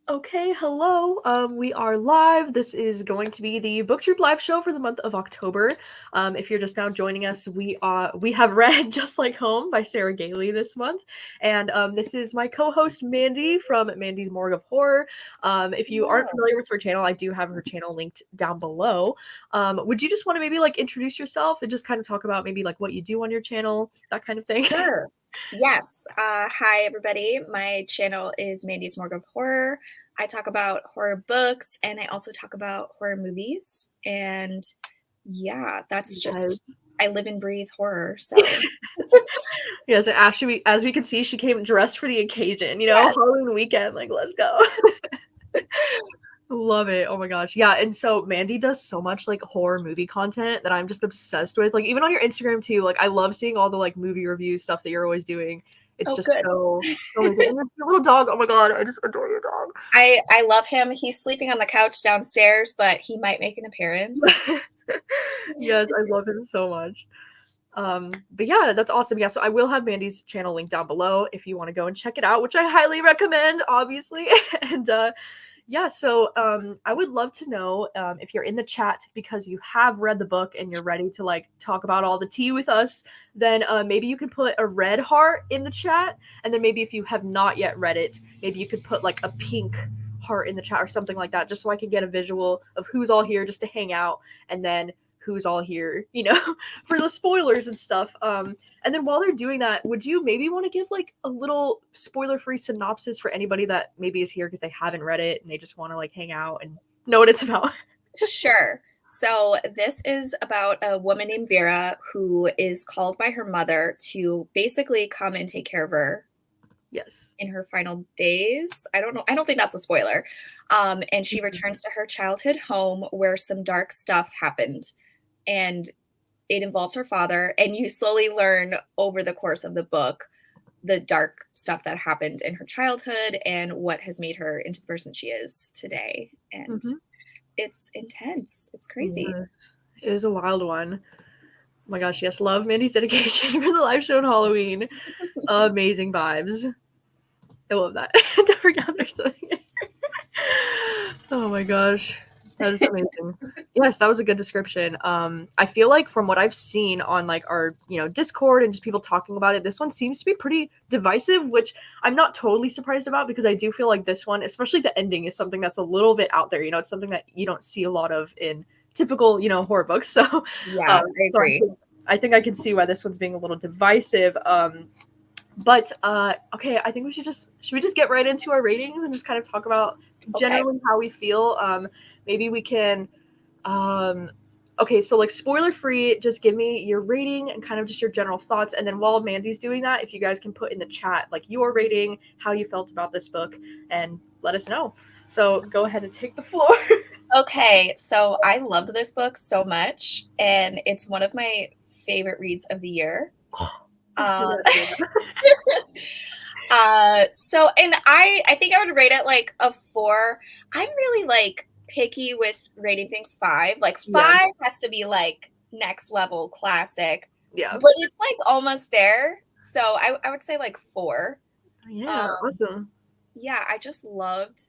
Okay, hello. We are live. This is going to be the Book Troop live show for the month of October. If you're just now joining us, we have read Just Like Home by Sarah Gailey this month, and this is my co-host Mandy from Mandy's Morgue of Horror. If you aren't Hello. familiar with her channel, I do have her channel linked down below. Would you just want to maybe like introduce yourself and just kind of talk about maybe like what you do on your channel, that kind of thing? Sure. Yes. Hi, everybody. My channel is Mandy's Morgue of Horror. I talk about horror books and I also talk about horror movies. And yeah, that's Yes. just, I live and breathe horror. So, Yes, and actually, as we can see, she came dressed for the occasion. yes. Halloween weekend. Like, let's go. Love it. Oh my gosh. Yeah, and so Mandy does so much like horror movie content that I'm just obsessed with. Like even on your Instagram too. Like I love seeing all the like movie review stuff that you're always doing. It's Oh, just good. so amazing. And your little dog. Oh my god, I just adore your I love him. He's sleeping on the couch downstairs, but he might make an appearance. dog. Yes, I love him so much. But yeah, that's awesome. Yeah, so I will have Mandy's channel linked down below if you want to go and check it out, which I highly recommend, obviously. And yeah, so I would love to know if you're in the chat because you have read the book and you're ready to like talk about all the tea with us, then maybe you can put a red heart in the chat. And then maybe if you have not yet read it, maybe you could put like a pink heart in the chat or something like that, just so I can get a visual of who's all here just to hang out and then who's all here, for the spoilers and stuff. And then while they're doing that, would you maybe want to give like a little spoiler-free synopsis for anybody that maybe is here because they haven't read it and they just want to like hang out and know what it's about? Sure. So, this is about a woman named Vera who is called by her mother to basically come and take care of her Yes. in her final days. I don't know. I don't think that's a spoiler. And she Mhm. returns to her childhood home where some dark stuff happened. And it involves her father. And you slowly learn over the course of the book the dark stuff that happened in her childhood and what has made her into the person she is today. And Mhm. it's intense. It's crazy. Yes. It is a wild one. Oh my gosh, yes, love Mandy's dedication for the live show on Halloween. Amazing vibes. I love that. Don't forget there's something. Oh my gosh. That is amazing. Yes, that was a good description. I feel like from what I've seen on like our, Discord and just people talking about it, this one seems to be pretty divisive, which I'm not totally surprised about because I do feel like this one, especially the ending, is something that's a little bit out there. It's something that you don't see a lot of in typical, horror books. So, Yeah, I so agree. I think I can see why this one's being a little divisive. But okay, I think should we just get right into our ratings and just kind of talk about Okay. generally how we feel. Maybe we can um okay, so like spoiler free, just give me your rating and kind of just your general thoughts. And then while Mandy's doing that, if you guys can put in the chat like your rating, how you felt about this book, and let us know. So go ahead and take the floor. Okay, so I loved this book so much, and it's one of my favorite reads of the year. I'm so Um, glad to hear that. and I think I would rate it like a 4. I'm really like picky with rating things 5. Like Yeah, 5 has to be like next level classic, yeah, but it's like almost there. So I would say like 4. yeah. Um, Awesome. yeah, I just loved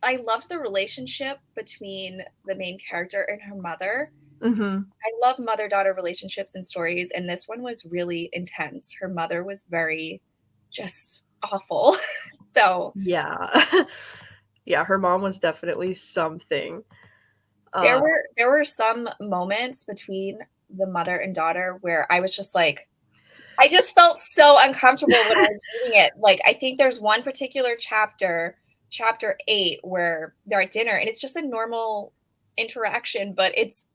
I loved the relationship between the main character and her mother. Mm-hmm. I love mother-daughter relationships and stories, and this one was really intense. Her mother was very just awful. So Yeah. Yeah, her mom was definitely something. there Uh, were some moments between the mother and daughter where I was just like, I just felt so uncomfortable when I was reading it. Like, I think there's one particular chapter, chapter 8, where they're at dinner and it's just a normal interaction, but it's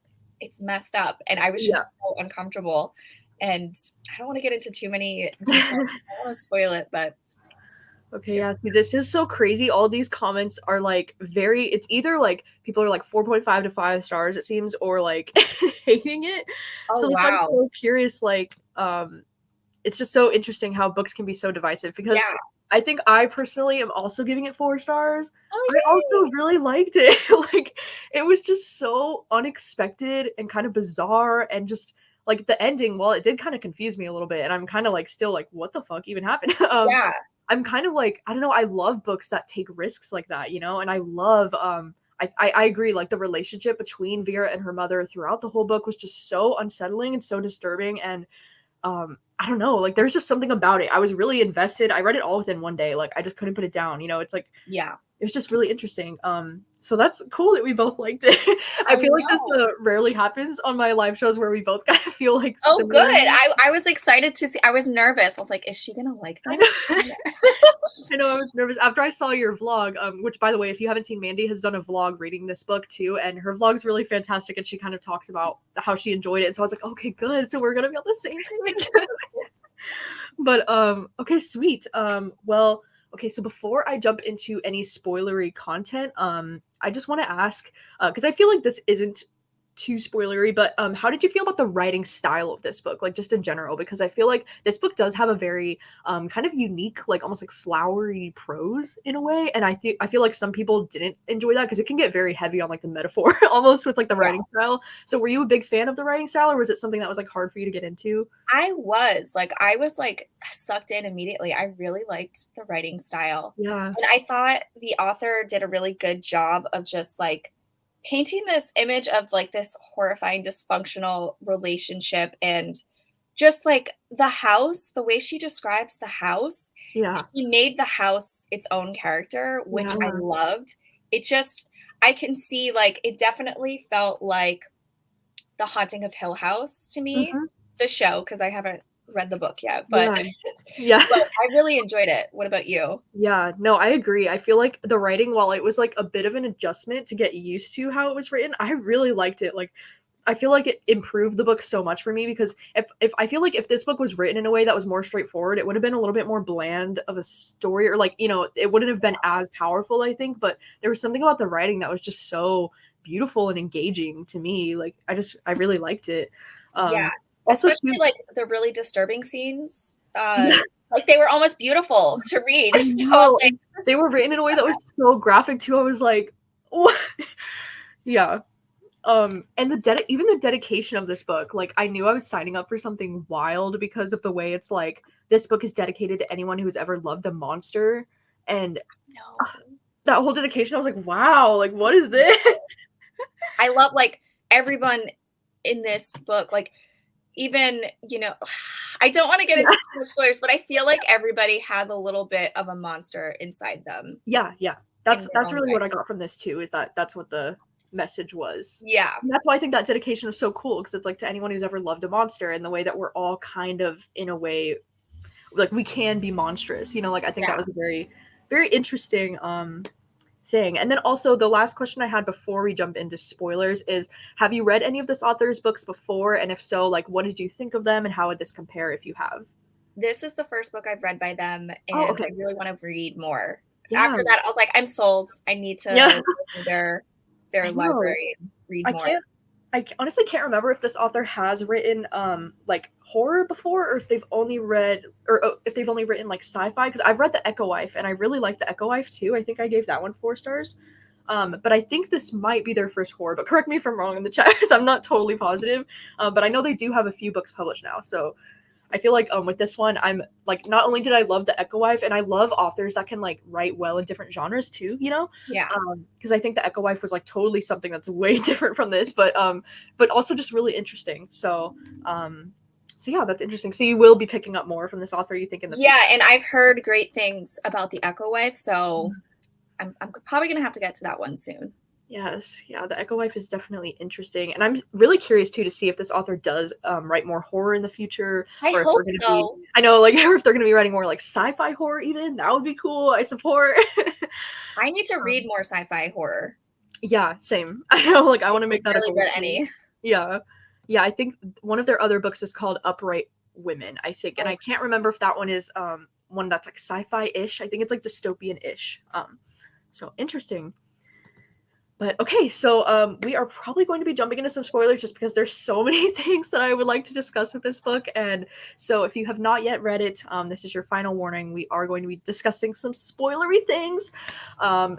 messed up. And I was yeah. just so uncomfortable. And I don't want to get into too many details. I don't want to spoil it, but Okay, it, yeah. See, this is so crazy. All these comments are like it's either like people are like 4.5 to 5 stars, it seems, or like hating it. oh So that's why I'm wow. so curious, like, it's just so interesting how books can be so divisive because Yeah. I think I personally am also giving it 4 stars. Oh I also yay. really liked it. Like it was just so unexpected and kind of bizarre and just like the ending, well, it did kind of confuse me a little bit and I'm kind of like still like what the fuck even happened? Yeah. I'm kind of like, I don't know, I love books that take risks like that, you know? And I love I agree, like the relationship between Vera and her mother throughout the whole book was just so unsettling and so disturbing. And I don't know, like there's just something about it. I was really invested. I read it all within one day. Like I just couldn't put it down. You know, it's like Yeah. it was just really interesting. So that's cool that we both liked it. I I feel like this know. rarely happens on my live shows where we both kind of feel like Oh, good. similarly. I was excited to see. I was nervous. I was like, is she gonna like I this? know. I know I was nervous after I saw your vlog, which by the way, if you haven't seen, Mandy has done a vlog reading this book too, and her vlog's really fantastic, and she kind of talks about how she enjoyed it. And so I was like, okay, good. So we're gonna be on the same page. But okay, sweet. Well, okay, so before I jump into any spoilery content, I just want to ask, because I feel like this isn't too spoilery, but how did you feel about the writing style of this book, like just in general? Because I feel like this book does have a very kind of unique, like almost like flowery prose in a way, and I feel like some people didn't enjoy that because it can get very heavy on like the metaphor almost with like the Yeah. writing style. So were you a big fan of the writing style, or was it something that was like hard for you to get into? I was like sucked in immediately. I really liked the writing style. Yeah. And I thought the author did a really good job of just like painting this image of like this horrifying dysfunctional relationship, and just like the house, the way she describes the house, Yeah. she made the house its own character, which I Yeah. loved. It just, I can see like it definitely felt like The Haunting of Hill House to me, Mhm. the show, because I haven't read the book yet, but Yeah. Yeah. but I really enjoyed it. What about you? Yeah. No, I agree. I feel like the writing, while it was like a bit of an adjustment to get used to how it was written, I really liked it. Like I feel like it improved the book so much for me because if I feel like if this book was written in a way that was more straightforward, it would have been a little bit more bland of a story, or like, you know, it wouldn't have been as powerful, I think, but there was something about the writing that was just so beautiful and engaging to me. Like I really liked it. Yeah, Also especially too, like the really disturbing scenes. yeah, Like they were almost beautiful to read. I So I was know. like, And they were written in a way that was so graphic too. I was like, what? Yeah. And even the dedication of this book, like I knew I was signing up for something wild because of the way it's like this book is dedicated to anyone who's ever loved a monster. And no. that whole dedication, I was like, wow, like what is this? I love like everyone in this book, like even, I don't want to get Yeah. into too much spoilers, but I feel like everybody has a little bit of a monster inside them Yeah, yeah. in their That's own really way. what I got from this too, is that that's what the message was. Yeah. And that's why I think that dedication was so cool, because it's like to anyone who's ever loved a monster, and the way that we're all kind of in a way like we can be monstrous, you know, like I think that Yeah. was a very, very interesting thing. And then also the last question I had before we jump into spoilers is, have you read any of this author's books before? And if so, like what did you think of them and how would this compare if you have? This is the first book I've read by them, Oh, and okay. I really want to read more. Yeah. After that, I was like, I'm sold. I need to Yeah. go through their I know. library and read I more. can't honestly can't remember if this author has written like horror before, or if they've only read, or if they've only written like sci-fi, because I've read The Echo Wife and I really like The Echo Wife too. I think I gave that one 4 stars. But I think this might be their first horror, but correct me if I'm wrong in the chat because I'm not totally positive. But I know they do have a few books published now, so I feel like with this one, I'm like, not only did I love The Echo Wife, and I love authors that can like write well in different genres too, you know? Yeah. Because I think The Echo Wife was like totally something that's way different from this, but also just really interesting. So yeah, that's interesting. So you will be picking up more from this author, you think, in the future? Yeah, and I've heard great things about The Echo Wife, so I'm probably gonna have to get to that one soon. Yes, yeah, The Echo Wife is definitely interesting, and I'm really curious too to see if this author does write more horror in the future, I or if hope they're going to be, so. I know, like, or if they're going to be writing more like sci-fi horror. Even that would be cool. I support. I need to read more sci-fi horror. Yeah, same. I know, like, I want to make that a Really goal read too. any. Yeah, yeah. I think one of their other books is called Upright Women, I think, and I can't remember if that one is one that's like sci-fi-ish. I think it's like dystopian-ish. So interesting. But okay, so we are probably going to be jumping into some spoilers just because there's so many things that I would like to discuss with this book. And so if you have not yet read it, this is your final warning. We are going to be discussing some spoilery things.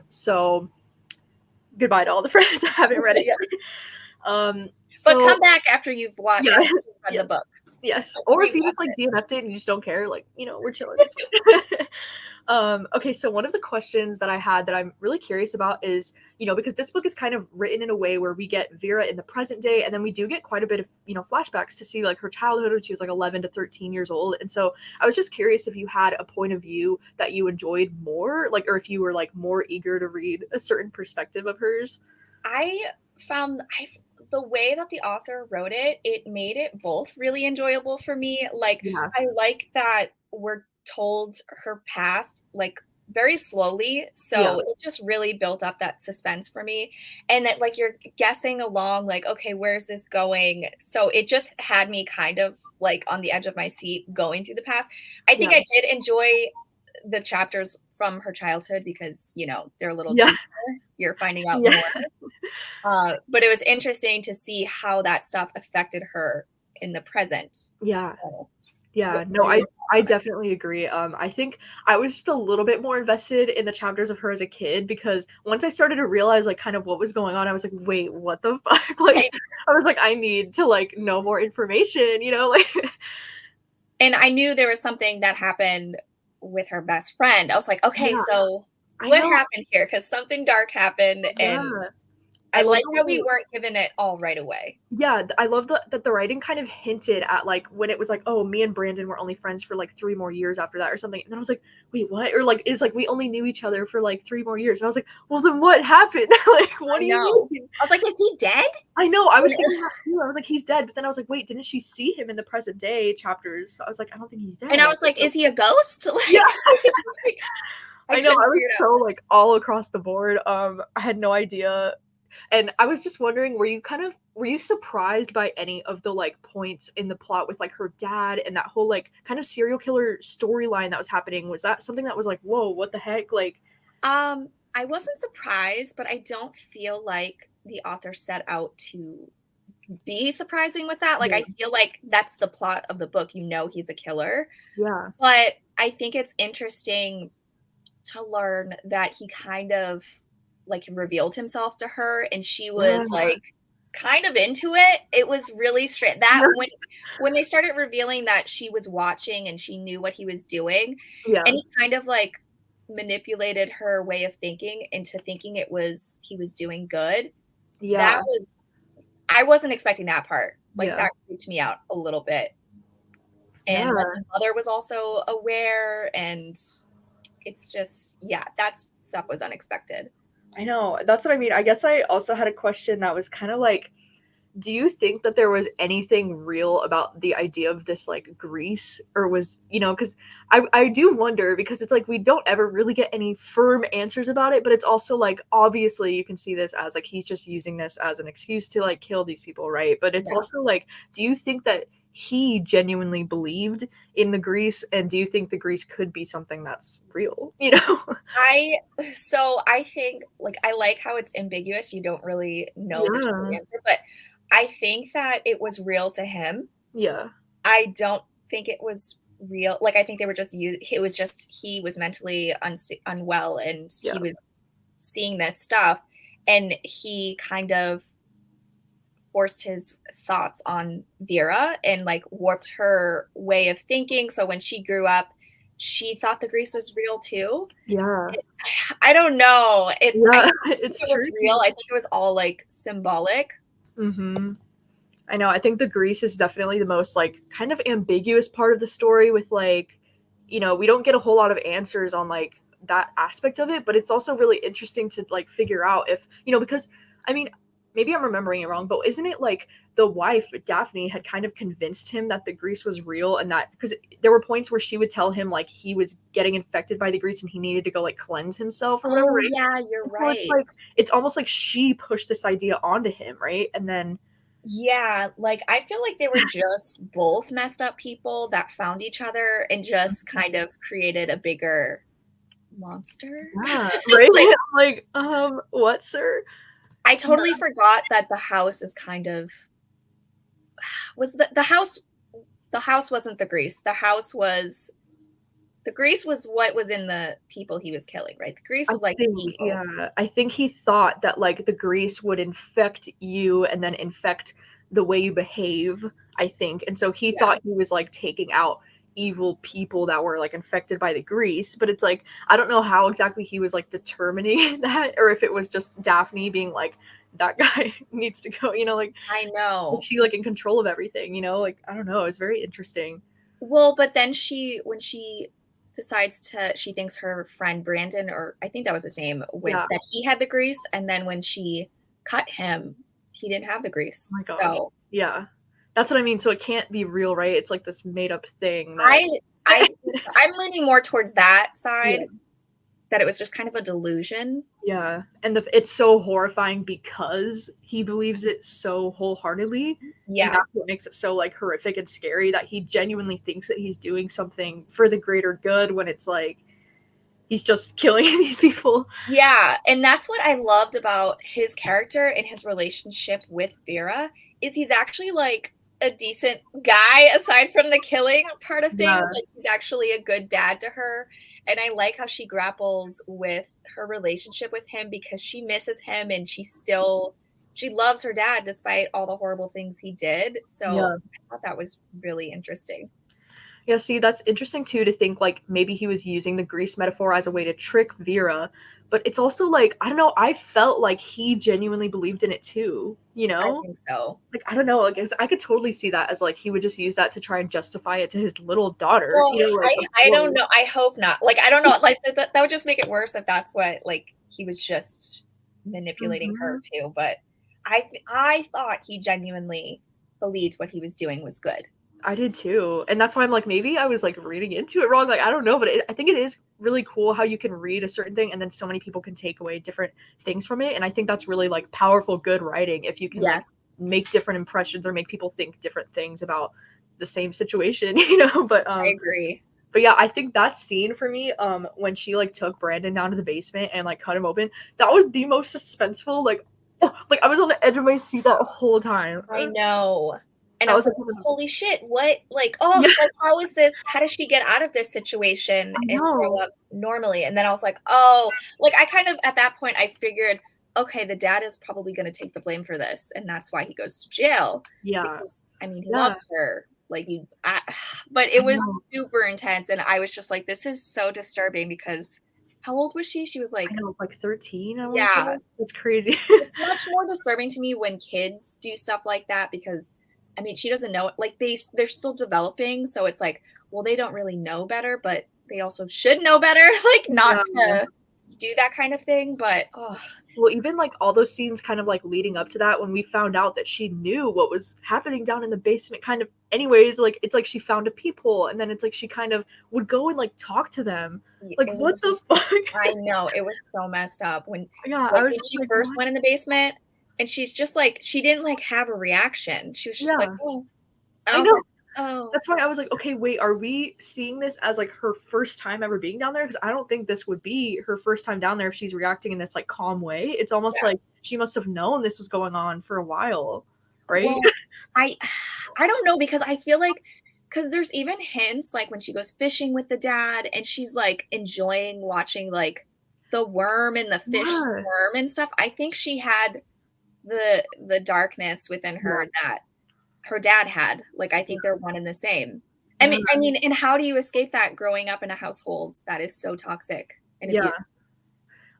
So goodbye to all the friends that haven't read it yet. But come back after you've watched yeah, after you've read yeah. the book. Yes. Like, Or if you rewatch just like it. DNF'd it and you just don't care, like, you know, we're chilling. Okay, so one of the questions that I had that I'm really curious about is, because this book is kind of written in a way where we get Vera in the present day, and then we do get quite a bit of, flashbacks to see like her childhood when she was like 11 to 13 years old. And so I was just curious if you had a point of view that you enjoyed more, like, or if you were like more eager to read a certain perspective of hers. I found the way that the author wrote it, it made it both really enjoyable for me. Like, Yeah. I like that we're told her past, like, very slowly. Yeah. So it just really built up that suspense for me. And that, like, you're guessing along, like, okay, where's this going? So it just had me kind of like on the edge of my seat going through the past. I think Yeah. I did enjoy the chapters from her childhood because, they're a little Yeah. juicier. You're finding out Yeah. more. But it was interesting to see how that stuff affected her in the present. Yeah. So, Yeah, no, what are I your thoughts I on it? definitely agree. I think I was just a little bit more invested in the chapters of her as a kid because once I started to realize like kind of what was going on, I was like, wait, what the fuck? Like, I was like, I need to like know more information, like. And I knew there was something that happened with her best friend. I was like, okay, Yeah, so I what know. happened here? Because something dark happened, and Yeah, I I love like the how we way. weren't given it all right away. Yeah, I love that the writing kind of hinted at like when it was like, oh, me and Brandon were only friends for like 3 more years after that or something, and then I was like, wait, what? Or like, is like we only knew each other for like 3 more years, and I was like, well, then what happened? Like, what I do you know. mean? I was like, is he dead? I know, I was thinking that too. I was like, he's dead, but then I was like, wait, didn't she see him in the present day chapters? So I was like, I don't think he's And dead. I was like, is he a ghost? Yeah, Like, I was just like, I I know. couldn't I was figure it out. so like all across the board. I had no idea, and I was just wondering, were you surprised by any of the like points in the plot with like her dad and that whole like kind of serial killer storyline that was happening? Was that something that was like, whoa, what the heck? Like, I wasn't surprised, but I don't feel like the author set out to be surprising with that. Like, yeah, I feel like that's the plot of the book. He's a killer. yeah, But I think it's interesting to learn that he kind of like revealed himself to her and she yeah, was like kind of into it. It was really straight that yeah, when they started revealing that she was watching and she knew what he was doing, yeah, and he kind of like manipulated her way of thinking into thinking he was doing good. That yeah, was I wasn't expecting that part. Like, yeah, that creeped me out a little bit. And that yeah. the mother was also aware, and it's just yeah, that stuff was unexpected. I know. That's what I mean. I guess I also had a question that was kind of like, do you think that there was anything real about the idea of this like Greece, or was, because I do wonder, because it's like we don't ever really get any firm answers about it, but it's also like obviously you can see this as like he's just using this as an excuse to like kill these people, right? But it's Yeah. also like, do you think that he genuinely believed in the Greece, and do you think the Greece could be something that's real, I I think like I like how it's ambiguous. You don't really know the true Yeah. answer, but I think that it was real to him. Yeah. I don't think it was real. Like, I think they were just it was just he was mentally unwell and he Yeah. was seeing this stuff, and he kind of forced his thoughts on Vera and like warped her way of thinking. So when she grew up, she thought the Grease was real too. Yeah. It, I don't know. I Yeah. don't think It's it was tricky. real. I think it was all like symbolic. Mhm. I know. I think the Grease is definitely the most like kind of ambiguous part of the story with like, we don't get a whole lot of answers on like that aspect of it, but it's also really interesting to like figure out if, because I mean, maybe I'm remembering it wrong, but isn't it like the wife, Daphne, had kind of convinced him that the Grease was real, and that because there were points where she would tell him like he was getting infected by the Grease and he needed to go like cleanse himself or whatever, Oh right? yeah, you're And so it's right. like it's almost like she pushed this idea onto him, right? And then Yeah, like I feel like they were just both messed up people that found each other and just kind of created a bigger monster. yeah, right? Like, Like, what, sir? I Yeah, totally forgot that the house is kind of was the house wasn't the grease. The grease was what was in the people he was killing, right? The grease I was like the think, people. yeah, I think he thought that like the grease would infect you and then infect the way you behave, I think. And so he Yeah. thought he was like taking out evil people that were like infected by the grease, but it's like I don't know how exactly he was like determining that, or if it was just Daphne being like, that guy needs to go, like I know. she like in control of everything, like I don't know, it's very interesting. Well, but then when she decides she thinks her friend Brandon, or I think that was his name, when Yeah. that he had the grease, and then when she cut him, he didn't have the Oh grease. my gosh. So Yeah. That's what I mean. So it can't be real, right? It's like this made up thing that I I I'm leaning more towards that yeah. side, that it was just kind of a delusion. Yeah. And it's so horrifying because he believes it so wholeheartedly. And Yeah. that's what makes it so like horrific and scary, that he genuinely thinks that he's doing something for the greater good when it's like he's just killing these people. Yeah, and that's what I loved about his character and his relationship with Vera, is he's actually like a decent guy aside from the killing part of Yeah. things. Like he's actually a good dad to her. And I like how she grapples with her relationship with him because she misses him and she loves her dad despite all the horrible things he did. So Yeah. I thought that was really interesting. Yeah, see, that's interesting too, to think like maybe he was using the grease metaphor as a way to trick Vera, but it's also like I don't know, I felt like he genuinely believed in it too, I think so. Like I don't know, like I could totally see that as like he would just use that to try and justify it to his little daughter, Well, like a I boy. don't know. I hope not. Like, I don't know. Like, that would just make it worse if that's what, like, he was just manipulating her Mhm. too. But I thought he genuinely believed what he was doing was good. I did too. And that's why I'm like, maybe I was like reading into it wrong. Like, I don't know, but I think it is really cool how you can read a certain thing and then so many people can take away different things from it. And I think that's really like powerful, good writing if you can like Yes, make different impressions or make people think different things about the same situation, I agree. but yeah, I think that scene for me, when she like took Brandon down to the basement and like cut him open, that was the most suspenseful, like I was on the edge of my seat that whole time. I know. And That I was was like, like one of the holy shit, what? Like, oh, yeah, like, how is this? How does she get out of this situation I and grow know. up normally? And then I was like, oh, like, I kind of, at that point, I figured, okay, the dad is probably going to take the blame for this. And that's why he goes to jail. Yeah. Because, I mean, he Yeah. loves her. Like, but it I was know. super intense. And I was just like, this is so disturbing because how old was she? She was I like, know, like 13, I wanna say. yeah, It's crazy. it's much more disturbing to me when kids do stuff like that because I mean she doesn't know it. Like they're still developing, so it's like, well, they don't really know better, but they also should know better, like not Yeah. to do that kind of thing. But oh Well, even, like, all those scenes kind of, like, leading up to that when we found out that she knew what was happening down in the basement kind of anyways, like, it's like she found a peephole, and then it's like she kind of would go and, like, talk to them. Like, it what was, the fuck? I know, it was so messed up when Yeah, I like was when just she like, first "What?" went in the basement and she's just like she didn't like have a reaction. She was just like, Yeah. oh, and I I was like, know. oh That's why I was like, "Okay, wait, are we seeing this as, like, her first time ever being down there? Because I don't think this would be her first time down there if she's reacting in this, like, calm way. It's almost yeah. like she must have known this was going on for a while, right?" Well, I I don't know because I feel like because there's even hints like when she goes fishing with the dad and she's like enjoying watching like the worm and the fish Yeah. squirm and stuff. I think she had the darkness within Yeah. her that her dad had. Like I Yeah. think they're one and the same. Yeah. I mean, and how do you escape that growing up in a household that is so toxic and Yeah. abusive?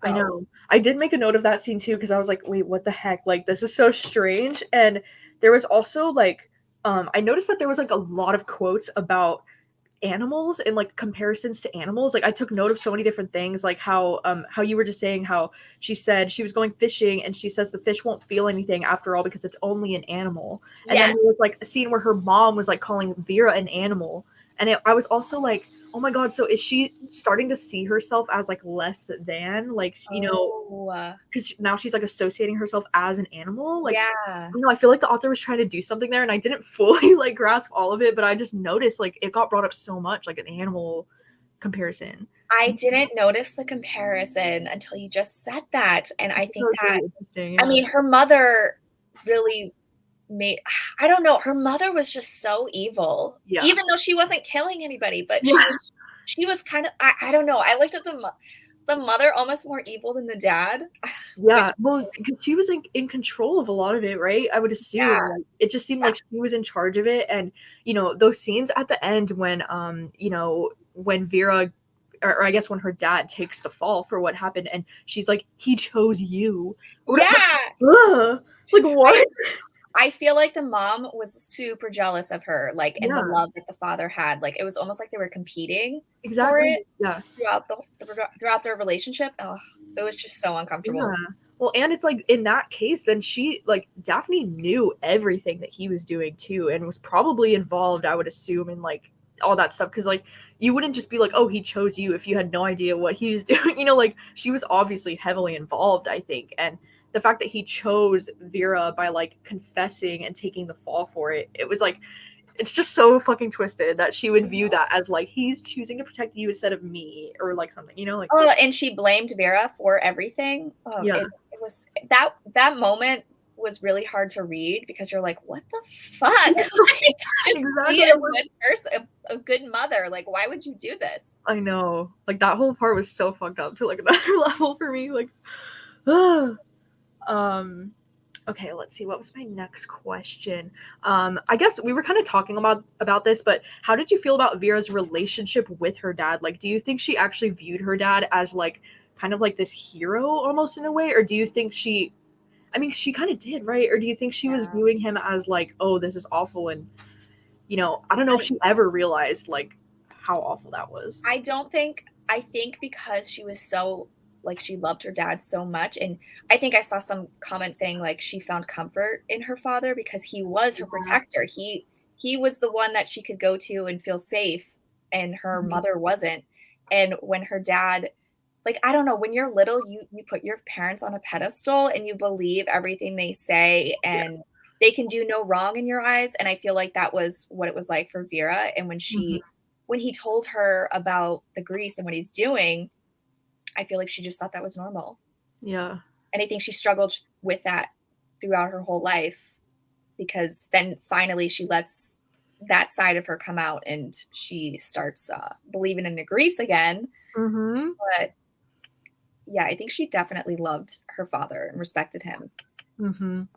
I So know. I did make a note of that scene too because I was like, "Wait, what the heck? Like, this is so strange." And there was also like, I noticed that there was like a lot of quotes about animals and like comparisons to animals. Like, I took note of so many different things, like how you were just saying how she said she was going fishing and she says the fish won't feel anything after all because it's only an animal. And then yes. there was like a scene where her mom was like calling Vera an animal, and I was also like, oh my god, so is she starting to see herself as like less than, like, Oh, because now she's like associating herself as an animal, like, yeah. I feel like the author was trying to do something there and I didn't fully like grasp all of it, but I just noticed like it got brought up so much, like an animal comparison. I didn't notice the comparison until you just said that, and I That think was that really interesting. I Yeah. mean, her mother really made I don't know, her mother was just so evil, Yeah. even though she wasn't killing anybody, but Yeah. she was kind of I don't know, I looked at the the mother almost more evil than the dad? Which Yeah, well, because she was in control of a lot of it, right? I would assume, yeah, like, it just seemed yeah. like she was in charge of it, and, those scenes at the end when, when Vera or I guess when her dad takes the fall for what happened, and she's like, "He chose you." What Yeah. ugh, like, I what? I feel like the mom was super jealous of her, like, and the Yeah, love that the father had, like, it was almost like they were competing for exactly, it yeah. throughout their relationship. Ugh, it was just so Yeah. uncomfortable. Well, and it's like in that case, then Daphne knew everything that he was doing too, and was probably involved, I would assume, in like all that stuff. Cause like you wouldn't just be like, oh, he chose you if you had no idea what he was doing. Like she was obviously heavily involved, I think. And the fact that he chose Vera by like confessing and taking the fall for it, it was like it's just so fucking twisted that she would view that as like he's choosing to protect you instead of me or like something, like Oh, and she blamed Vera for everything. Oh, yeah. it was that moment was really hard to read because you're like, "What the fuck?" Like, just be Exactly. a good person, a good mother. Like, why would you do this? I know. Like that whole part was so fucked up to like another level for me. Like, um, okay, let's see. What was my next question? I guess we were kind of talking about this, but how did you feel about Vera's relationship with her dad? Like, do you think she actually viewed her dad as like kind of like this hero almost in a way, or do you think she? I mean, she kind of did, right? Or do you think she was Yeah. viewing him as like, oh, this is awful, and I don't know if I she ever realized like how awful that was. I don't think I think because she was so like she loved her dad so much, and I think I saw some comments saying like she found comfort in her father because he was her Yeah. protector. He was the one that she could go to and feel safe, and her Mhm. mother wasn't. And when her dad like I don't know, when you're little, you put your parents on a pedestal and you believe everything they say Yeah. and they can do no wrong in your eyes, and I feel like that was what it was like for Vera, and Mhm. when he told her about the grease and what he's doing, I feel like she just thought that was normal. Yeah. And I think she struggled with that throughout her whole life because then finally she lets that side of her come out and she starts believing in the grease again. Mhm. But yeah, I think she definitely loved her father and respected him. Mhm.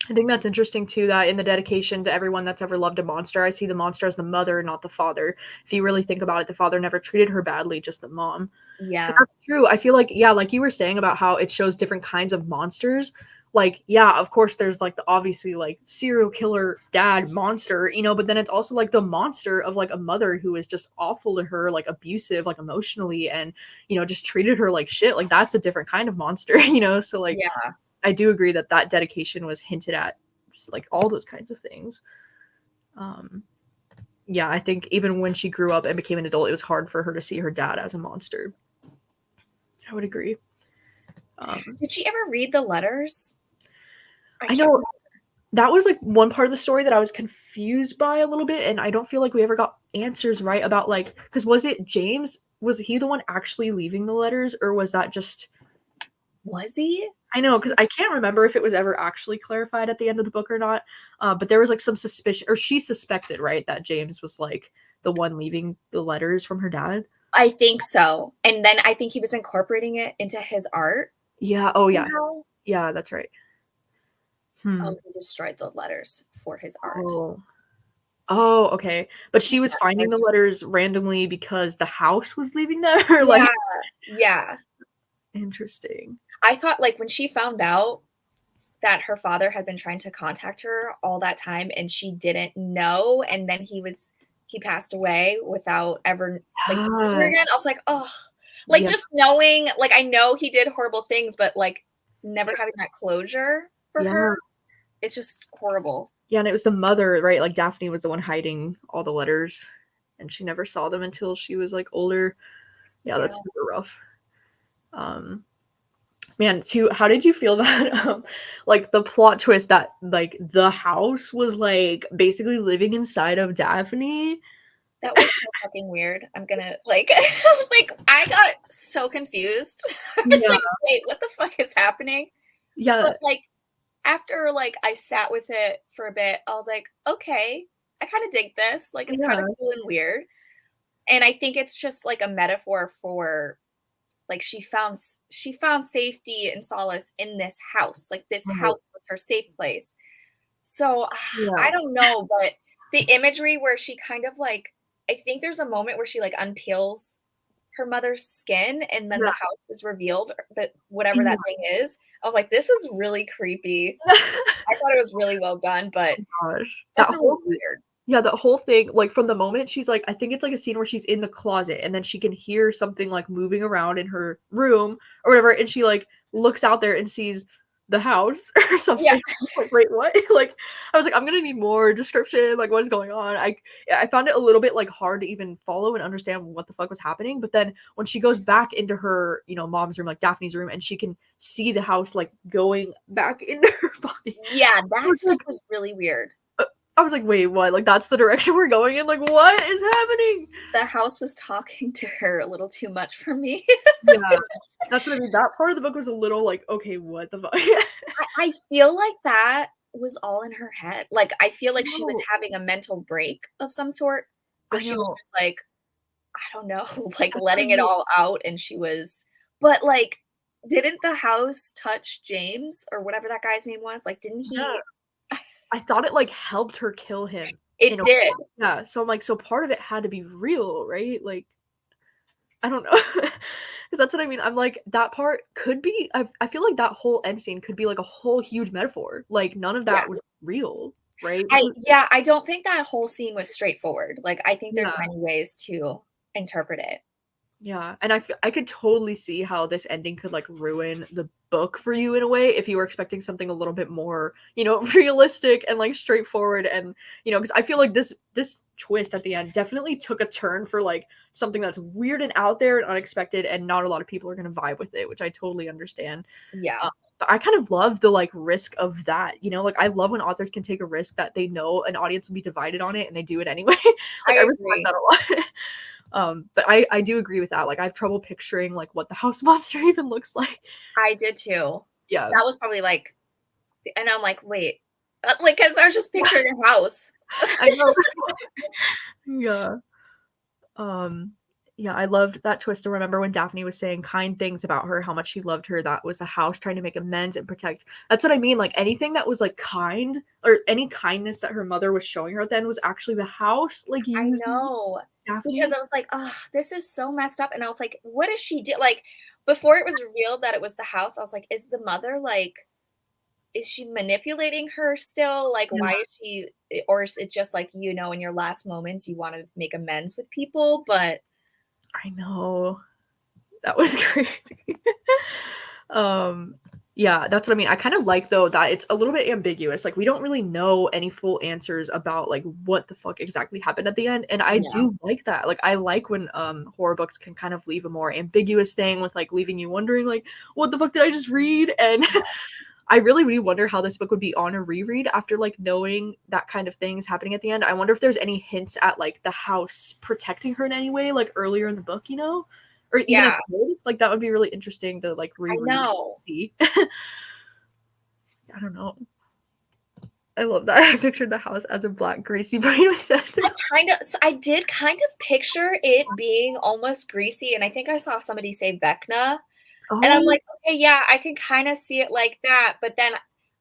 I think that's interesting too. That in the dedication to everyone that's ever loved a monster, I see the monster as the mother, not the father. If you really think about it, the father never treated her badly, just the mom. 'Cause Yeah. that's true. I feel like, yeah, like you were saying about how it shows different kinds of monsters. Like, yeah, of course, there's like the obviously like serial killer dad monster, but then it's also like the monster of like a mother who is just awful to her, like abusive, like emotionally, and just treated her like shit. Like that's a different kind of monster, So like, Yeah. I do agree that that dedication was hinted at, just like all those kinds of things. Um, yeah, I think even when she grew up and became an adult, it was hard for her to see her dad as a monster. I would agree. Um, Did she ever read the letters? I I can't know remember. that was like one part of the story that I was confused by a little bit, and I don't feel like we ever got answers right about like because was it James? Was he the one actually leaving the letters, or was that just Was he? I know because I can't remember if it was ever actually clarified at the end of the book or not. But there was like some suspicion, or she suspected, right, that James was like the one leaving the letters from her dad. I think so. And then I think he was incorporating it into his art Yeah. Oh yeah. somehow. Yeah. That's right. Hmm. He destroyed the letters for his art. Oh. Oh. Okay. But she was Yes, finding the which letters randomly because the house was leaving them, or yeah, like yeah. interesting. I thought, like, when she found out that her father had been trying to contact her all that time and she didn't know, and then he passed away without ever, like, speaking to her Ah, again, I was like, "Oh," like, yeah, just knowing like, I know he did horrible things, but, like, never having that closure for her, yeah, it's just horrible. yeah, and it was the mother, right? Like Daphne was the one hiding all the letters, and she never saw them until she was like older. Yeah, Yeah. that's super rough. Um, man, too, how did you feel about like the plot twist that like the house was like basically living inside of Daphne? That was so fucking weird. I'm gonna like like I got so confused. I was Yeah, like, "Wait, what the fuck is happening?" yeah, But like after like I sat with it for a bit, I was like, "Okay, I kind of dig this. Like it's kind of yeah, cool and weird." And I think it's just like a metaphor for like she found safety and solace in this house. Like this Right. house was her safe place. So Yeah. I don't know, but the imagery where she kind of like, I think there's a moment where she like unpeels her mother's skin and then Yeah. the house is revealed, that whatever Yeah. that thing is. I was like, this is really creepy. I thought it was really well done, but Gosh. That definitely whole weird. Yeah, the whole thing, like, from the moment she's, like I think it's, like, a scene where she's in the closet, and then she can hear something, like, moving around in her room or whatever, and she, like, looks out there and sees the house or Yeah, something. Like, "Wait, what?" Like, I was like, "I'm gonna need more description, like, what is going on?" Yeah, I found it a little bit, like, hard to even follow and understand what the fuck was happening, but then when she goes back into her, mom's room, like, Daphne's room, and she can see the house, like, going back into her body, yeah, I that was stuff like was really weird. I was like, "Wait, what? Like, that's the direction we're going in? Like, what is happening?" The house was talking to her a little too much for me. Yeah, that's what I mean, that part of the book was a little like, "Okay, what the fuck?" I feel like that was all in her head. Like, I feel like she was No, having a mental break of some sort where I she was know, just like, I don't know, like that's what I letting it mean. all out and she was but like didn't the house touch James or whatever that guy's name was? Like didn't Yeah, he I thought it, like, helped her kill him in it a way. did. Yeah, so I'm like, so part of it had to be real, right? Like, I don't know, because that's what I mean, I'm like, that part could be I feel like that whole end scene could be, like, a whole huge metaphor, like, none of Yeah. that was real, right? Because I don't think that whole scene was straightforward. Like I think there's yeah. many ways to interpret it. Yeah, and I could totally see how this ending could, like, ruin the book for you in a way if you were expecting something a little bit more, realistic and, like, straightforward and, because I feel like this twist at the end definitely took a turn for, like, something that's weird and out there and unexpected, and not a lot of people are gonna vibe with it, which I totally understand. Yeah. But I kind of love the, like, risk of that, like, I love when authors can take a risk that they know an audience will be divided on it, and they do it anyway. Like, I I respect agree. that a lot. But I do agree with that, like, I have trouble picturing, like, what the house monster even looks like. I did too. Yeah. That was probably like and I'm like, "Wait." Like, 'cause I was just picturing a house. I It's know. just Yeah. Um, yeah, I loved that twist to remember when Daphne was saying kind things about her, how much she loved her, that was a house trying to make amends and protect. That's what I mean, like, anything that was, like, kind or any kindness that her mother was showing her then was actually the house, like, I using know. Because Daphne. I was like, "Oh, this is so messed up," and I was like, "What does she do?" Like, before it was revealed that it was the house, I was like, "Is the mother, like is she manipulating her still? Like, Yeah, why is she or is it just like, in your last moments, you wanna make amends with people?" But I know. That was crazy. Um, yeah, that's what I mean. I kind of like though that it's a little bit ambiguous. Like we don't really know any full answers about like what the fuck exactly happened at the end. And I yeah. do like that. Like I like when horror books can kind of leave a more ambiguous thing with like leaving you wondering like what the fuck did I just read? And I really really wonder how this book would be on a reread after like knowing that kind of thing is happening at the end. I wonder if there's any hints at like the house protecting her in any way like earlier in the book. Or even as Yeah, a kid, like, that would be really interesting to, like, I reread and know. see. I don't know. I love that. I pictured the house as a black greasy brain with tattoos. I did kind of picture it being almost greasy, and I think I saw somebody say Vecna, and I'm Oh, like, "Okay, yeah, I can kinda see it like that," but then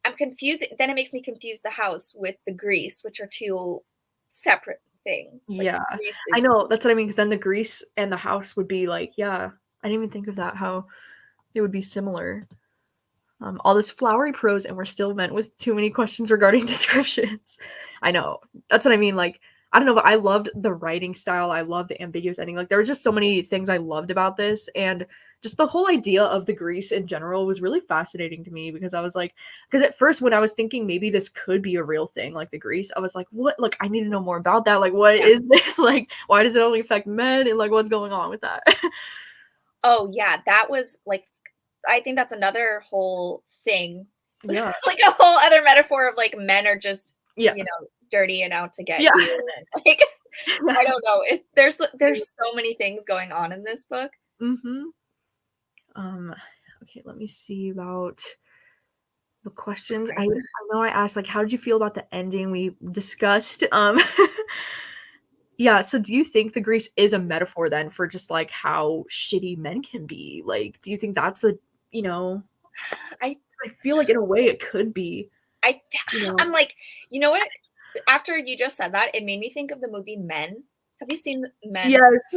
I'm confused then it makes me confuse the house with the grease, which are 2 separate things, like, yeah. the grease I is know, that's what I mean. Because then the grease and the house would be, like yeah. I didn't even think of that, how they would be similar. All this flowery prose, and we're still met with too many questions regarding descriptions. I know. That's what I mean. Like, I don't know, but I loved the writing style. I love the ambiguous ending. Like, there were just so many things I loved about this, and just the whole idea of the grease in general was really fascinating to me because I was like, because at first when I was thinking maybe this could be a real thing, like the grease, I was like, what? Like, I need to know more about that. Like, what yeah. is this? Like, why does it only affect men? And like, what's going on with that? Oh, yeah, that was, like I think that's another whole thing, Yeah. like, a whole other metaphor of, like, men are just, Yeah. dirty and out to get Yeah. you, and, like, I don't know, there's so many things going on in this book. Mhm. Um, okay, let me see about the questions. I know I asked, like, how did you feel about the ending we discussed? Yeah, so do you think the grease is a metaphor then for just, like, how shitty men can be? Like, do you think that's a you know, I I feel like in a way it could be, I you know. I'm like, you know what? After you just said that, it made me think of the movie Men. Have you seen Men? Yes.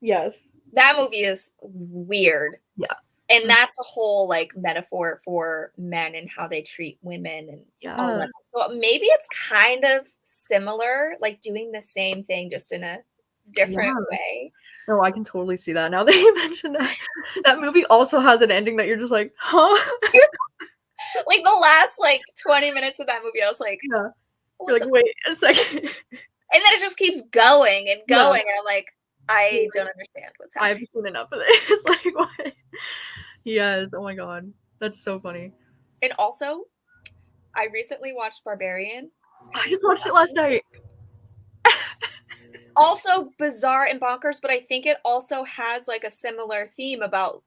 Yes. That movie is weird. Yeah. And Mm, that's a whole, like, metaphor for men and how they treat women and all yeah. that stuff. So maybe it's kind of similar, like, doing the same thing just in a different Yeah. way. No, I can totally see that now that you mentioned that. That movie also has an ending that you're just like, "Huh?" Like, the last, like, 20 minutes of that movie, I was like, Yeah. You're "What like, the" "Wait a second." and then it just keeps going and Yeah. going, and I'm like, You're "I like, don't understand what's "I happening." haven't seen enough of this." Like, what? Yes, oh my god. That's so funny. And also, I recently watched Barbarian. Have I you just seen watched it that last one? night. Also bizarre and bonkers, but I think it also has, like, a similar theme about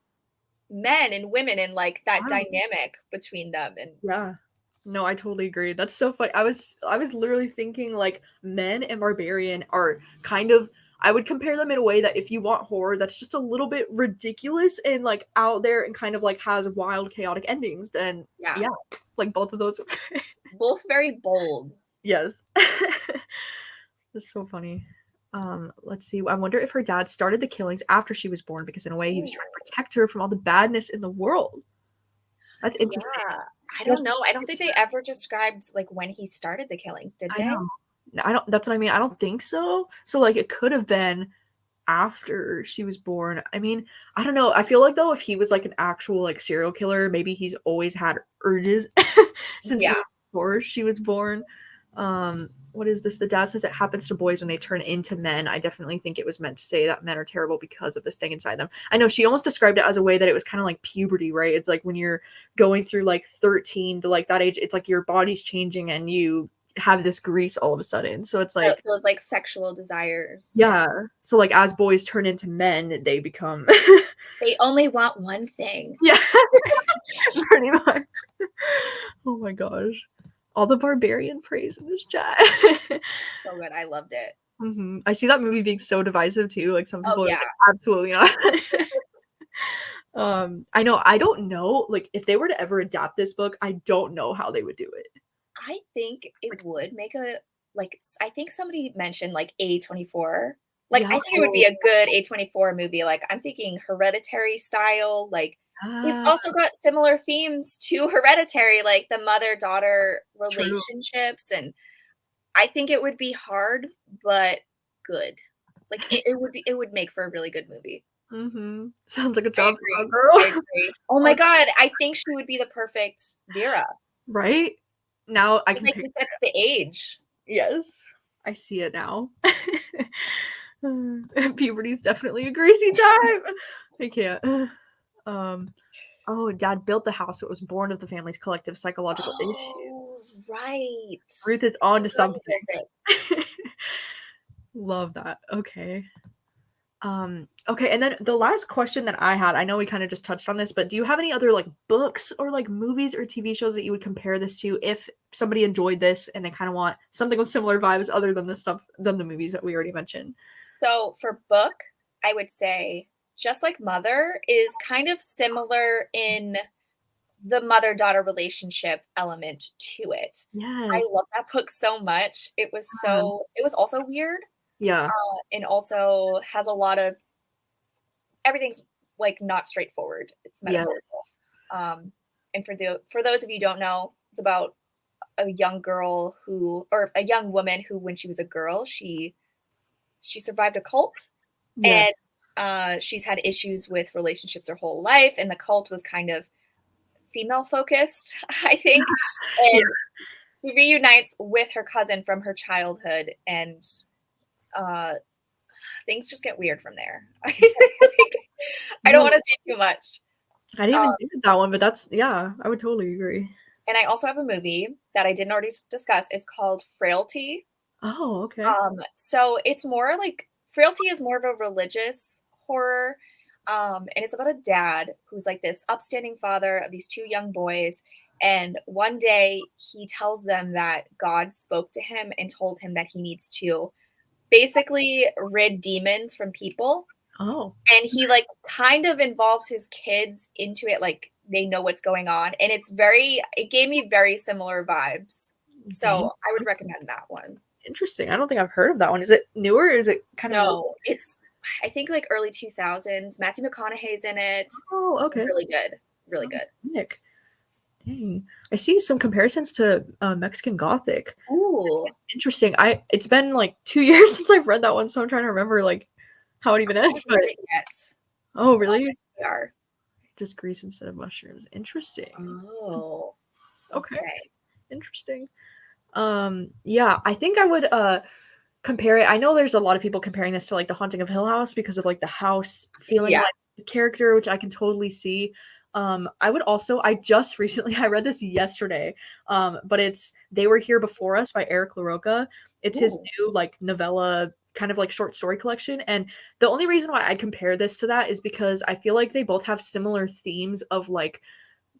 men and women and, like, that Wow. dynamic between them, and Yeah. No, I totally agree. That's so funny. I was literally thinking like Men and Barbarian are kind of I would compare them in a way that if you want horror that's just a little bit ridiculous and like out there and kind of like has wild chaotic endings, then yeah, yeah, like both of those. both very bold. Yes. That's so funny. Let's see. I wonder if her dad started the killings after she was born because in a way he was Ooh, trying to protect her from all the badness in the world. That's interesting. yeah. I Yes, don't know. I don't think they ever described, like, when he started the killings, did I they? know. I don't that's what I mean, I don't think so. So, like, it could have been after she was born. I mean, I don't know, I feel like, though, if he was, like, an actual, like, serial killer, maybe he's always had urges since Yeah. even before she was born. What is this? The dad says it happens to boys when they turn into men. I definitely think it was meant to say that men are terrible because of this thing inside them. I know she almost described it as a way that it was kinda like puberty, right? It's like when you're going through, like, 13 to, like, that age, it's like your body's changing and you have this grease all of a sudden. So it's like Those, like, sexual desires, and yeah. So, like, as boys turn into men, they become they only want one thing. yeah, pretty much. Oh my gosh. All the barbarian praise in this chat. So good, I loved it. I see that movie being so divisive too, like, some Oh, people are yeah. like, "Absolutely not." I know I don't know, like, if they were to ever adapt this book, I don't know how they would do it. I think it Like would make a like, I think somebody mentioned, like, A24. Like, yeah, I think it would be oh, a good A24 movie, like, I'm thinking Hereditary style, like, it's ah, also got similar themes to Hereditary, like the mother-daughter true. relationships, and I think it would be hard, but good. Like, it would make for a really good movie. Sounds like a I job for our agree, I girl. agree. Oh my Oh, god, I think she would be the perfect Vera. right? Now I It's can like, picture you said, the age. yes, I see it now. Puberty's definitely a greasy time. I can't. Um, oh, dad built the house, so it was born of the family's collective psychological Oh, issues. right. Ruth is on to That's how he something. built it. Love that. Okay. Okay, and then the last question that I had, I know we kind of just touched on this, but do you have any other like books or like movies or TV shows that you would compare this to if somebody enjoyed this and they kind of want something with similar vibes other than the stuff than the movies that we already mentioned? So for book, I would say Just Like Mother is kind of similar in the mother-daughter relationship element to it. I Yes. love that book so much. It was also weird, Yeah. and also has a lot of everything's, like, not straightforward. It's metaphorical. Yes. Um, and for those of you who don't know, it's about a young girl who or a young woman who, when she was a girl, she survived a cult, Yes. and, she's had issues with relationships her whole life, and the cult was kind of female focused, I think, Yeah. and she reunites with her cousin from her childhood, and, uh, things just get weird from there. I don't No, wanna say too much. I didn't Uh, even think of that one, but that's yeah, I would totally agree. and I also have a movie that I didn't already discuss. It's called Frailty. Oh, okay. So it's more like Frailty is more of a religious horror. And it's about a dad who's like this upstanding father of these two young boys. And one day he tells them that God spoke to him and told him that he needs to basically rid demons from people. Oh. And he like kind of involves his kids into it, like they know what's going on. And it gave me very similar vibes. So I would recommend that one. Interesting. I don't think I've heard of that one. Is it newer or is it kind of No, it's I think like early 2000s. Matthew McConaughey's in it. Oh, It's okay. really good. Really good. Nick. Dang. I see some comparisons to Mexican Gothic. Ooh. Interesting. It's been like 2 years since I've read that one, so I'm trying to remember like how it even I ends. haven't But read it yet. oh, It's on really? my TBR. Just grease instead of mushrooms. Interesting. Oh. Okay. Okay. Interesting. Yeah, I think I would compare it. I know there's a lot of people comparing this to like The Haunting of Hill House because of like the house feeling Yeah. like the character, which I can totally see. I would also I just recently I read this yesterday. But it's They Were Here Before Us by Eric LaRocca. It's his Ooh. new like novella kind of like short story collection. And the only reason why I compare this to that is because I feel like they both have similar themes of like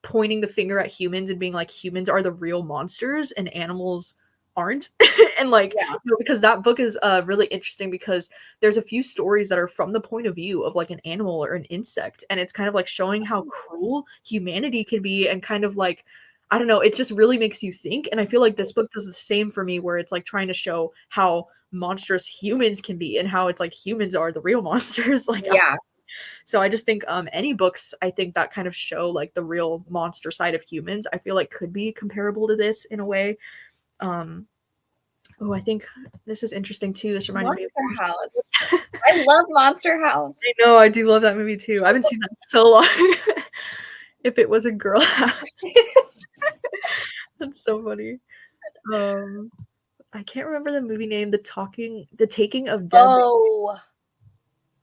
pointing the finger at humans and being like humans are the real monsters and animals aren't. And like Yeah. because that book is really interesting because there's a few stories that are from the point of view of like an animal or an insect, and it's kind of like showing how cruel humanity can be, and kind of like I don't know, it just really makes you think. And I feel like this book does the same for me, where it's like trying to show how monstrous humans can be and how it's like humans are the real monsters. Like Yeah. so I just think any books I think that kind of show like the real monster side of humans, I feel like could be comparable to this in a way. Um oh, I think this is interesting too. This reminded me of Monster House. I love Monster House. I know, I do love that movie too. I haven't seen that in so long. If It Was a Girl House. That's so funny. Um I can't remember the movie name. The Taking of Deb. Oh.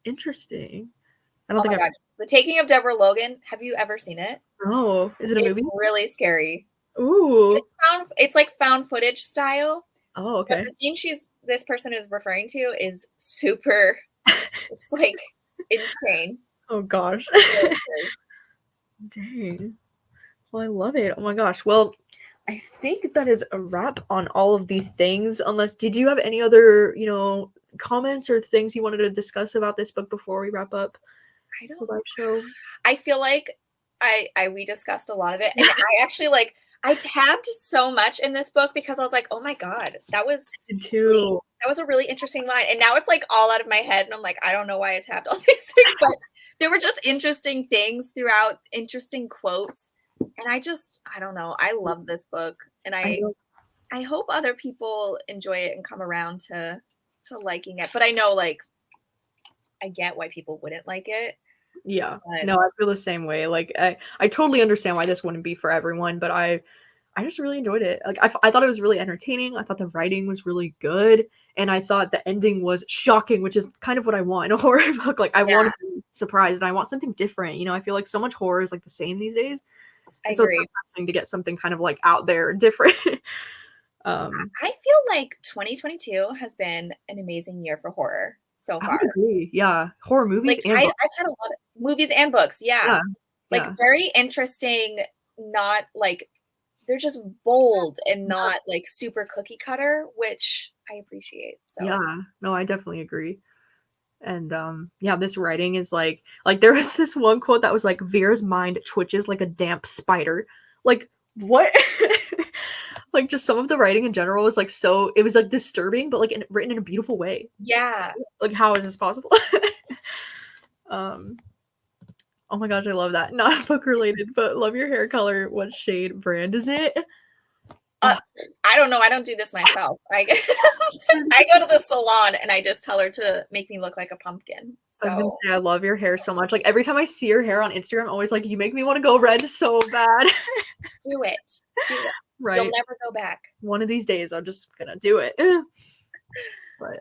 Interesting. I don't Oh think my I've god. The Taking of Deborah Logan. Have you ever seen it? Oh, is it a It's movie? really scary. Ooh. It's like found footage style, Oh, but okay. the scene this person is referring to is super, it's like insane. Oh gosh. Really is. Dang. Well, I love it. Oh my gosh. Well, I think that is a wrap on all of the things. Unless, did you have any other, comments or things you wanted to discuss about this book before we wrap up I the don't live show? I feel like we discussed a lot of it, and I actually like I tabbed so much in this book because I was like, oh my god, Me too. that was a really interesting line. And now it's like all out of my head, and I'm like, I don't know why I tabbed all these things, but there were just interesting things throughout, interesting quotes. And I don't know. I love this book, and I know. I hope other people enjoy it and come around to liking it. But I know like I get why people wouldn't like it. Yeah. But No, I feel the same way. Like, I totally understand why this wouldn't be for everyone, but I just really enjoyed it. Like, I thought it was really entertaining. I thought the writing was really good. And I thought the ending was shocking, which is kind of what I want in a horror book. Like, I want yeah, to be surprised and I want something different. I feel like so much horror is like the same these days. I And so it's agree. refreshing to get something kind of like out there, different. I feel like 2022 has been an amazing year for horror so I would far. agree. Yeah, horror movies Like and I've books. had a lot of movies and books. Yeah. Yeah, Like yeah, very interesting, not like they're just bold and not like super cookie cutter, which I appreciate. So yeah. No, I definitely agree. And yeah, this writing is like there was this one quote that was like Vera's mind twitches like a damp spider. Like what? Like just some of the writing in general was like so it was like disturbing, but like written in a beautiful way. yeah. Like how is this possible? um oh my gosh, I love that. Not book related, but love your hair color. What shade brand is it? Uh, Oh, I don't know. I don't do this myself. I go to the salon and I just tell her to make me look like a pumpkin. I was gonna So say I love your hair so much. Like every time I see your hair on Instagram, I'm always like, you make me want to go red so bad. do it. Do it. You'll Right. never go back. One of these days I'm just gonna do it. But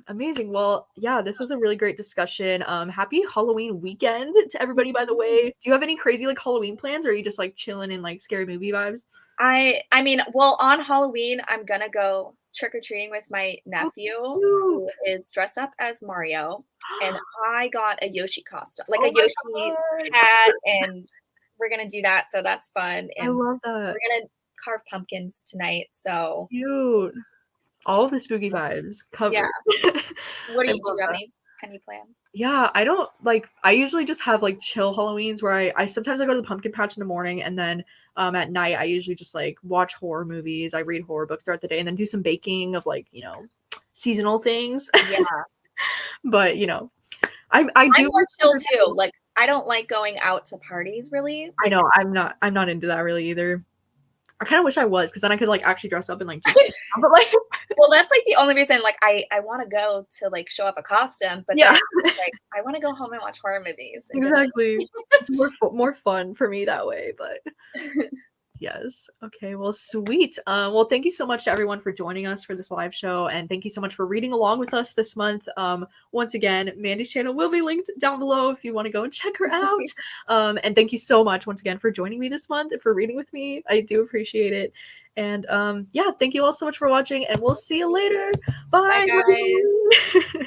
amazing. Well, yeah, this was a really great discussion. Happy Halloween weekend to everybody, by the way. Do you have any crazy like Halloween plans, or are you just like chilling in like scary movie vibes? I mean, well, on Halloween, I'm gonna go trick or treating with my Oh, nephew who cute. is dressed up as Mario, and I got a Yoshi costume, like a Oh my Yoshi god. hat, and we're gonna do that. So that's fun, I and love that. we're gonna carve pumpkins tonight. So Cute. All Just the spooky vibes yeah. covered. What do I you do? love You have that. any plans? Yeah, I don't like I usually just have like chill Halloweens where I sometimes I go to the pumpkin patch in the morning and then at night I usually just like watch horror movies, I read horror books throughout the day and then do some baking of like, seasonal things. Yeah. But, I I'm do more chill too. Like I don't like going out to parties really. I Like know, I'm not into that really either. I kind of wish I was because then I could like actually dress up and like do stuff. But like well, that's like the only reason like I want to go to like show off a costume, but then yeah, like I want to go home and watch horror movies and Disney. exactly. It's more fun for me that way, but yes. Okay. Well, sweet. Well, thank you so much to everyone for joining us for this live show, and thank you so much for reading along with us this month. Once again, Mandy's channel will be linked down below if you want to go and check her out. And thank you so much once again for joining me this month and for reading with me. I do appreciate it. And yeah, thank you all so much for watching, and we'll see you later. Bye Bye. guys.